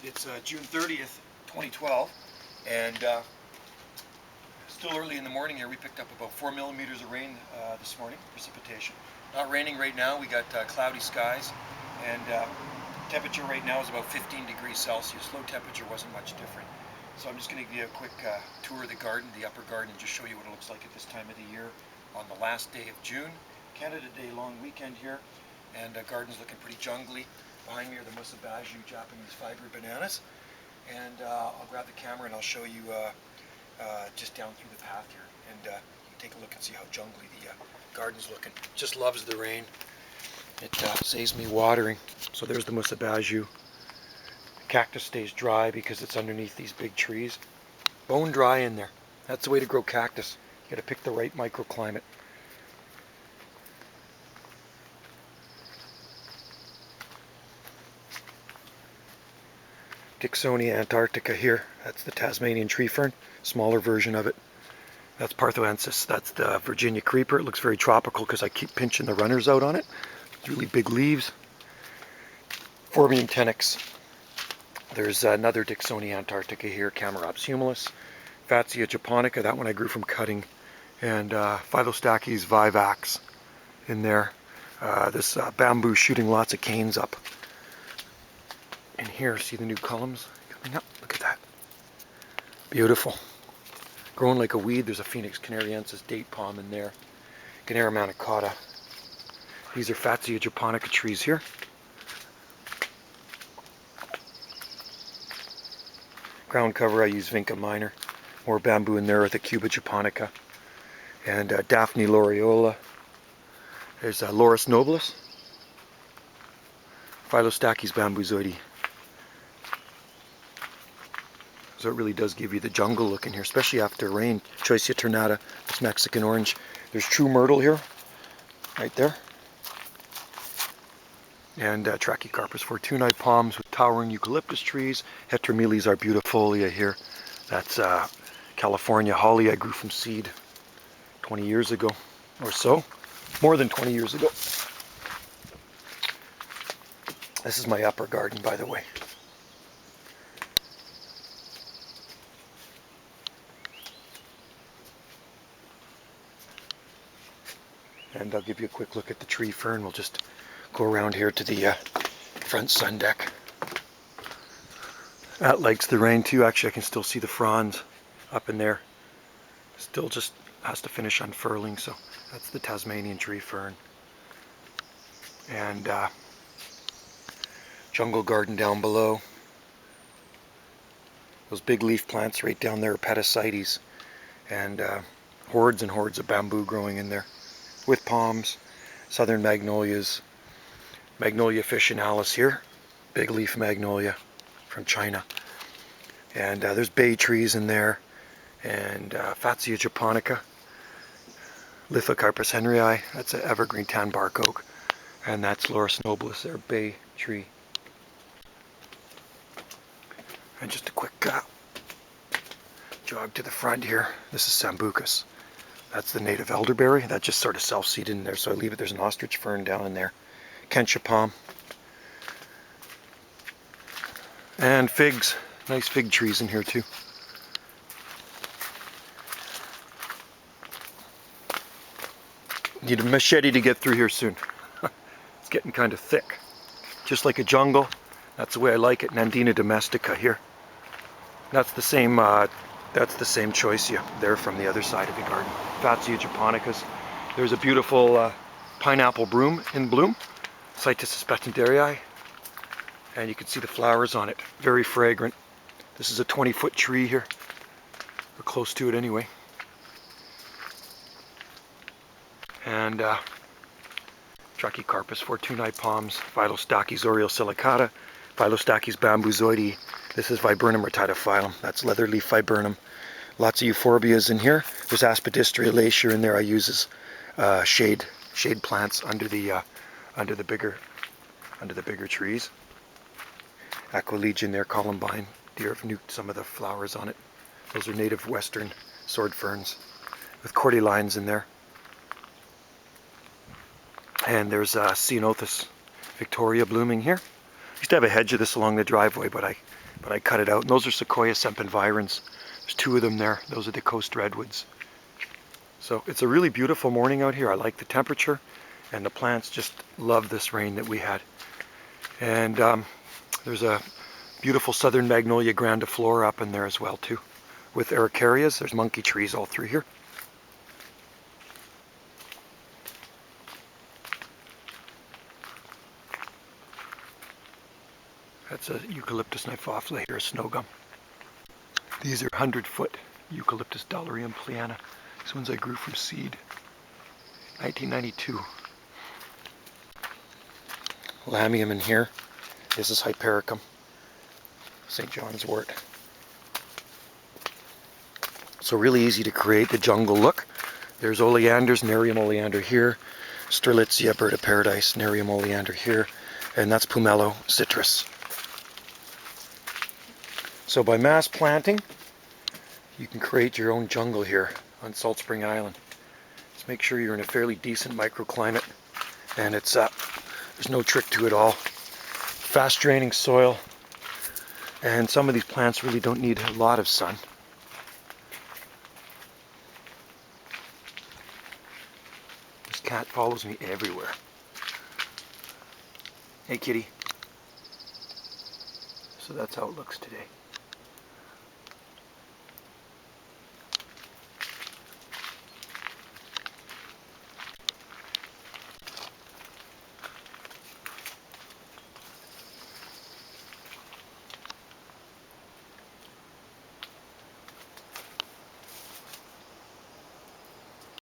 It's June 30th, 2012, and still early in the morning here. We picked up about 4 millimeters of rain this morning, precipitation. Not raining right now. We got cloudy skies, and temperature right now is about 15 degrees Celsius. Low temperature wasn't much different. So I'm just going to give you a quick tour of the garden, the upper garden, and just show you what it looks like at this time of the year on the last day of June. Canada Day long weekend here, and the garden's looking pretty jungly. Behind me are the Musabaju Japanese fiber bananas, and I'll grab the camera and I'll show you just down through the path here, and you can take a look and see how jungly the garden's looking. Just loves the rain. It saves me watering. So there's the Musabaju. Cactus stays dry because it's underneath these big trees. Bone dry in there. That's the way to grow cactus. You got to pick the right microclimate. Dicksonia antarctica here. That's the Tasmanian tree fern, smaller version of it. That's Parthoensis. That's the Virginia creeper. It looks very tropical because I keep pinching the runners out on it. It's really big leaves. Phormium tenax. There's another Dicksonia antarctica here, Camerops humilis. Fatsia japonica, that one I grew from cutting. And Phyllostachys vivax in there. This bamboo shooting lots of canes up. And here, see the new columns coming up? Look at that. Beautiful. Growing like a weed. There's a Phoenix canariensis date palm in there. Gunnera manicata. These are Fatsia japonica trees here. Ground cover, I use Vinca minor. More bamboo in there with a Cuba japonica. And Daphne laureola. There's Laurus nobilis. Phyllostachys bambuzoides. So it really does give you the jungle look in here, especially after rain. Choicea ternata, this Mexican orange. There's true myrtle here, right there. And Trachycarpus fortunei palms with towering eucalyptus trees. Heteromeles arbutifolia here. That's California holly I grew from seed 20 years ago or so. More than 20 years ago. This is my upper garden, by the way. And I'll give you a quick look at the tree fern. We'll just go around here to the front sun deck. That likes the rain too. Actually, I can still see the fronds up in there. Still just has to finish unfurling. So that's the Tasmanian tree fern. And jungle garden down below. Those big leaf plants right down there are Petasites. And hordes and hordes of bamboo growing in there. With palms, southern magnolias, Magnolia officinalis here, big leaf magnolia from China. And there's bay trees in there, and Fatsia japonica, Lithocarpus henryi, that's an evergreen tan bark oak, and that's Laurus nobilis, their bay tree. And just a quick jog to the front here, this is Sambucus. That's the native elderberry. That just sort of self-seeded in there, so I leave it. There's an ostrich fern down in there. Kentia palm. And figs. Nice fig trees in here too. Need a machete to get through here soon. It's getting kind of thick. Just like a jungle. That's the way I like it. Nandina domestica here. That's the same Choicea there from the other side of the garden. Fatsia japonicas. There's a beautiful pineapple broom in bloom, Cytisus petendarii, and you can see the flowers on it. Very fragrant. This is a 20-foot tree here, or close to it anyway. And Trachycarpus fortunei palms, Phyllostachys aureosilicata, Phyllostachys bambuzoides. This is Viburnum rotidophyllum. That's leatherleaf viburnum. Lots of euphorbias in here. There's Aspidistria lacea in there. I use as shade plants under the bigger trees. Aquilegium there, columbine. Deer have nuked some of the flowers on it. Those are native western sword ferns with cordylines in there. And there's Ceanothus Victoria blooming here. Used to have a hedge of this along the driveway, but I cut it out. And those are Sequoia sempervirens. There's 2 of them there. Those are the coast redwoods. So it's a really beautiful morning out here. I like the temperature, and the plants just love this rain that we had. And there's a beautiful southern magnolia grandiflora up in there as well too, with araucarias. There's monkey trees all through here. That's a Eucalyptus nymphophylla here, a snow gum. These are 100-foot Eucalyptus Dallerium pliana. These ones I grew from seed, 1992. Lamium in here. This is Hypericum, St. John's wort. So really easy to create the jungle look. There's oleanders, Nerium oleander here, Strelitzia, bird of paradise, Nerium oleander here, and that's Pomelo citrus. So by mass planting, you can create your own jungle here on Salt Spring Island. Just make sure you're in a fairly decent microclimate, and it's there's no trick to it all. Fast draining soil, and some of these plants really don't need a lot of sun. This cat follows me everywhere. Hey kitty. So that's how it looks today.